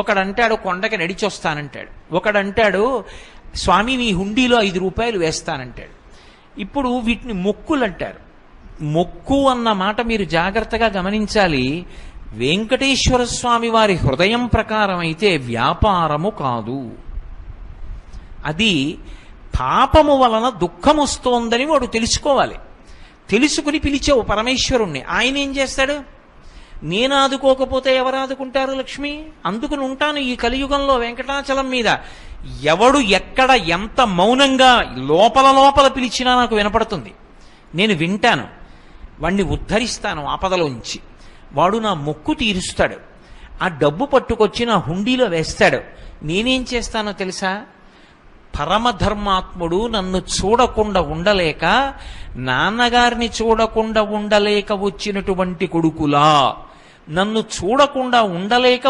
ఒకడంటాడు కొండకి నడిచొస్తానంటాడు, ఒకడంటాడు స్వామి మీ హుండీలో 5 రూపాయలు వేస్తానంటాడు. ఇప్పుడు వీటిని మొక్కులు అంటారు. మొక్కు అన్న మాట మీరు జాగ్రత్తగా గమనించాలి. వెంకటేశ్వర స్వామి వారి హృదయం ప్రకారం అయితే వ్యాపారము కాదు. అది పాపము వలన దుఃఖం వస్తోందని వాడు తెలుసుకోవాలి. తెలుసుకుని పిలిచావు పరమేశ్వరుణ్ణి, ఆయన ఏం చేస్తాడు? నేను ఆదుకోకపోతే ఎవరు ఆదుకుంటారు లక్ష్మి? అందుకుని ఉంటాను ఈ కలియుగంలో వెంకటాచలం మీద. ఎవడు ఎక్కడ ఎంత మౌనంగా లోపల లోపల పిలిచినా నాకు వినపడుతుంది. నేను వింటాను, వాణ్ణి ఉద్ధరిస్తాను ఆపదలోంచి. వాడు నా మొక్కు తీరుస్తాడు. ఆ డబ్బు పట్టుకొచ్చి నా హుండీలో వేస్తాడు. నేనేం చేస్తానో తెలుసా? పరమధర్మాత్ముడు నన్ను చూడకుండా ఉండలేక, నాన్నగారిని చూడకుండా ఉండలేక వచ్చినటువంటి కొడుకులా నన్ను చూడకుండా ఉండలేక